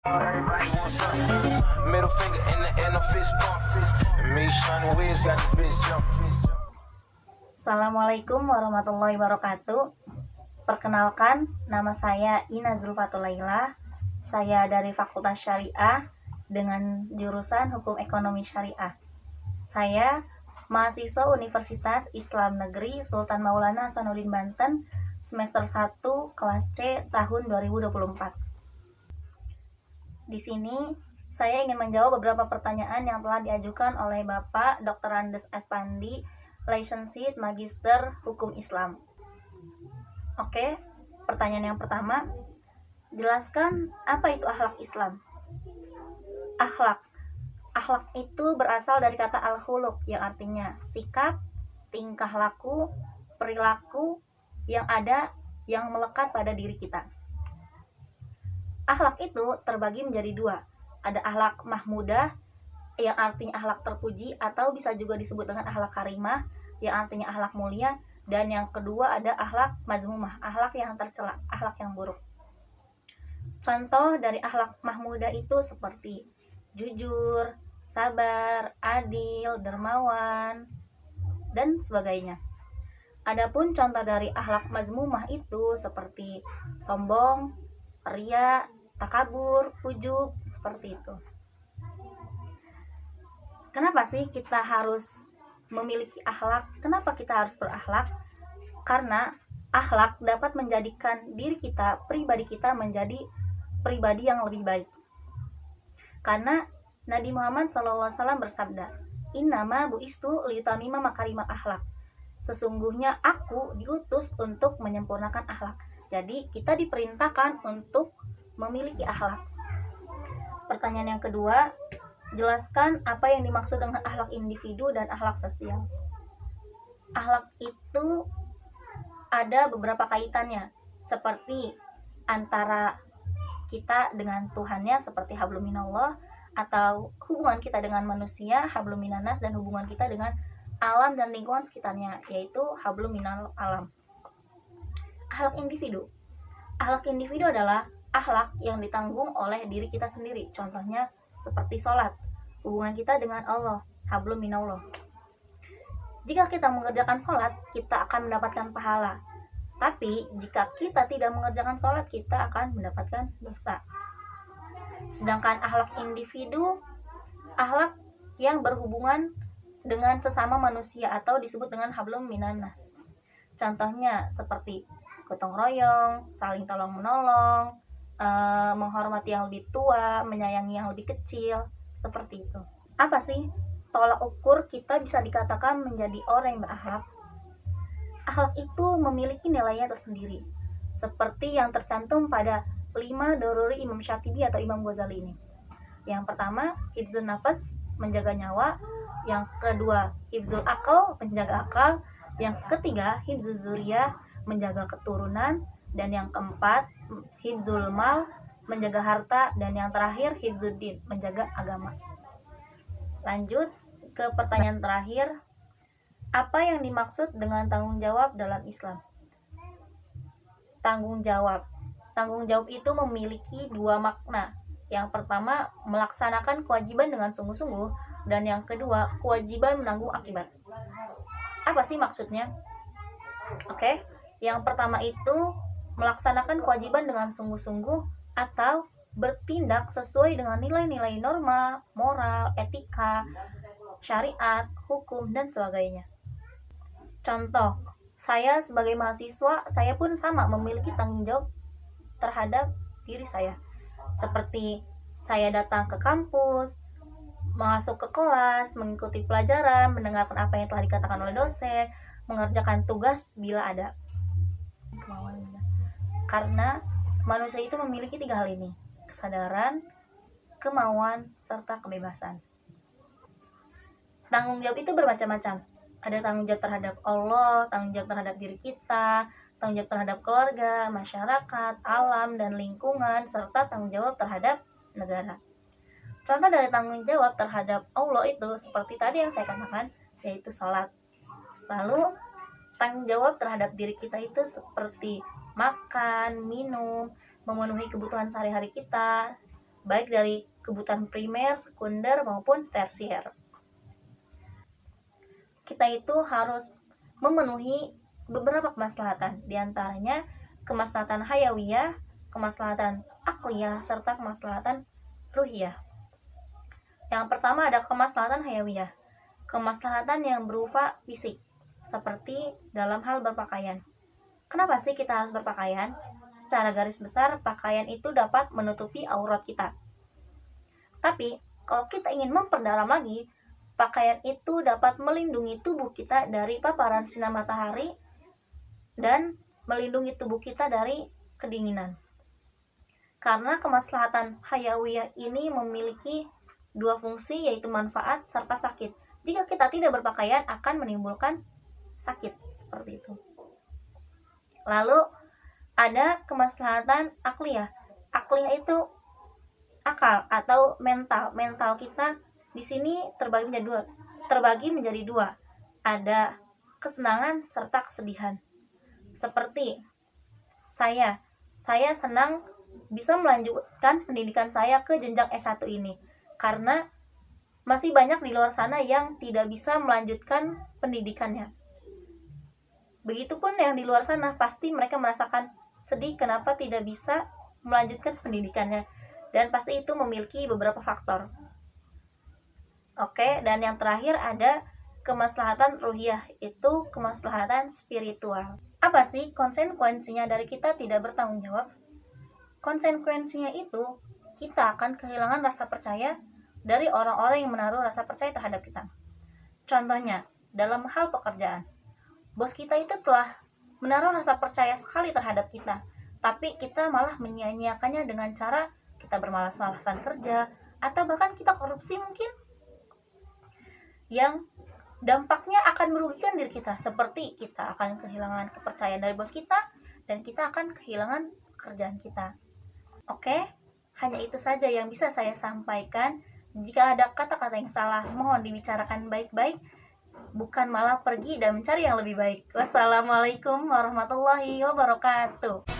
Everybody wants something. Middle finger in the air, no fist bump. And me, Sean Wiz, got the bitch jump. Assalamualaikum warahmatullahi wabarakatuh. Perkenalkan, nama saya Ina Zulfatul Laila. Saya dari Fakultas Syariah dengan jurusan Hukum Ekonomi Syariah. Saya mahasiswa Universitas Islam Negeri Sultan Maulana Hasanuddin Banten, semester 1 kelas C tahun 2024. Di sini saya ingin menjawab beberapa pertanyaan yang telah diajukan oleh Bapak Dr. Andes Espandi, Licentiate Magister Hukum Islam. Oke, pertanyaan yang pertama, jelaskan apa itu akhlak Islam. Akhlak itu berasal dari kata al-khuluq yang artinya sikap, tingkah laku, perilaku yang ada yang melekat pada diri kita. Akhlak itu terbagi menjadi dua. Ada akhlak mahmudah yang artinya akhlak terpuji atau bisa juga disebut dengan akhlak karimah yang artinya akhlak mulia, dan yang kedua ada akhlak mazmumah, akhlak yang tercela, akhlak yang buruk. Contoh dari akhlak mahmudah itu seperti jujur, sabar, adil, dermawan, dan sebagainya. Adapun contoh dari akhlak mazmumah itu seperti sombong, ria, takabur, ujub, seperti itu. Kenapa sih kita harus memiliki akhlak? Kenapa kita harus berakhlak? Karena akhlak dapat menjadikan diri kita, pribadi kita menjadi pribadi yang lebih baik. Karena Nabi Muhammad SAW bersabda, "Innama bu'istu liutamima makarimal akhlak." Sesungguhnya aku diutus untuk menyempurnakan akhlak. Jadi kita diperintahkan untuk memiliki akhlak. Pertanyaan yang kedua, jelaskan apa yang dimaksud dengan akhlak individu dan akhlak sosial. Akhlak itu ada beberapa kaitannya, seperti antara kita dengan Tuhannya seperti hablum minallah, atau hubungan kita dengan manusia hablum minanas, dan hubungan kita dengan alam dan lingkungan sekitarnya yaitu hablum minal alam. Akhlak individu adalah akhlak yang ditanggung oleh diri kita sendiri. Contohnya seperti sholat, hubungan kita dengan Allah, hablum minallah. Jika kita mengerjakan sholat, kita akan mendapatkan pahala. Tapi jika kita tidak mengerjakan sholat, kita akan mendapatkan dosa. Sedangkan akhlak individu, akhlak yang berhubungan dengan sesama manusia atau disebut dengan hablum minanas. Contohnya seperti gotong royong, saling tolong menolong, menghormati yang lebih tua, menyayangi yang lebih kecil, seperti itu. Apa sih tolak ukur kita bisa dikatakan menjadi orang yang berakhlak? Akhlak itu memiliki nilainya tersendiri, seperti yang tercantum pada 5 doruri Imam Syatibi atau Imam Ghazali ini. Yang pertama, hifzun nafas, menjaga nyawa. Yang kedua, hifzul akal, menjaga akal. Yang ketiga, hifzul zuriyah, menjaga keturunan. Dan yang keempat, hifzul mal, menjaga harta. Dan yang terakhir, hifzuddin, menjaga agama. Lanjut ke pertanyaan terakhir, apa yang dimaksud dengan tanggung jawab dalam Islam? Tanggung jawab itu memiliki dua makna. Yang pertama, melaksanakan kewajiban dengan sungguh-sungguh, dan yang kedua, kewajiban menanggung akibat. Apa sih maksudnya? Oke, yang pertama itu melaksanakan kewajiban dengan sungguh-sungguh atau bertindak sesuai dengan nilai-nilai norma, moral, etika, syariat, hukum, dan sebagainya. Contoh, saya sebagai mahasiswa, saya pun sama memiliki tanggung jawab terhadap diri saya. Seperti saya datang ke kampus, masuk ke kelas, mengikuti pelajaran, mendengarkan apa yang telah dikatakan oleh dosen, mengerjakan tugas bila ada. Karena manusia itu memiliki 3 hal ini: kesadaran, kemauan, serta kebebasan. Tanggung jawab itu bermacam-macam. Ada tanggung jawab terhadap Allah, tanggung jawab terhadap diri kita, tanggung jawab terhadap keluarga, masyarakat, alam, dan lingkungan, serta tanggung jawab terhadap negara. Contoh dari tanggung jawab terhadap Allah itu seperti tadi yang saya katakan, yaitu sholat. Lalu tanggung jawab terhadap diri kita itu seperti makan, minum, memenuhi kebutuhan sehari-hari kita, baik dari kebutuhan primer, sekunder, maupun tersier. Kita itu harus memenuhi beberapa kemaslahatan, diantaranya kemaslahatan hayawiyah, kemaslahatan akliyah, serta kemaslahatan ruhiyah. Yang pertama ada kemaslahatan hayawiyah, kemaslahatan yang berupa fisik, seperti dalam hal berpakaian. Kenapa sih kita harus berpakaian? Secara garis besar, pakaian itu dapat menutupi aurat kita. Tapi, kalau kita ingin memperdalam lagi, pakaian itu dapat melindungi tubuh kita dari paparan sinar matahari dan melindungi tubuh kita dari kedinginan. Karena kemaslahatan hayawiyah ini memiliki dua fungsi, yaitu manfaat serta sakit. Jika kita tidak berpakaian akan menimbulkan sakit, seperti itu. Lalu ada kemaslahatan akliyah. Akliyah itu akal atau mental. Mental kita di sini terbagi menjadi dua. Ada kesenangan serta kesedihan. Seperti saya senang bisa melanjutkan pendidikan saya ke jenjang S1 ini, karena masih banyak di luar sana yang tidak bisa melanjutkan pendidikannya. Begitupun yang di luar sana, pasti mereka merasakan sedih kenapa tidak bisa melanjutkan pendidikannya, dan pasti itu memiliki beberapa faktor. Oke, dan yang terakhir ada kemaslahatan ruhiyah, itu kemaslahatan spiritual. Apa sih konsekuensinya dari kita tidak bertanggung jawab? Konsekuensinya itu kita akan kehilangan rasa percaya dari orang-orang yang menaruh rasa percaya terhadap kita. Contohnya, dalam hal pekerjaan, bos kita itu telah menaruh rasa percaya sekali terhadap kita, tapi kita malah menyia-nyiakannya dengan cara kita bermalas-malasan kerja, atau bahkan kita korupsi mungkin, yang dampaknya akan merugikan diri kita, seperti kita akan kehilangan kepercayaan dari bos kita, dan kita akan kehilangan pekerjaan kita. Oke, hanya itu saja yang bisa saya sampaikan. Jika ada kata-kata yang salah, mohon dibicarakan baik-baik, bukan malah pergi dan mencari yang lebih baik. Wassalamualaikum warahmatullahi wabarakatuh.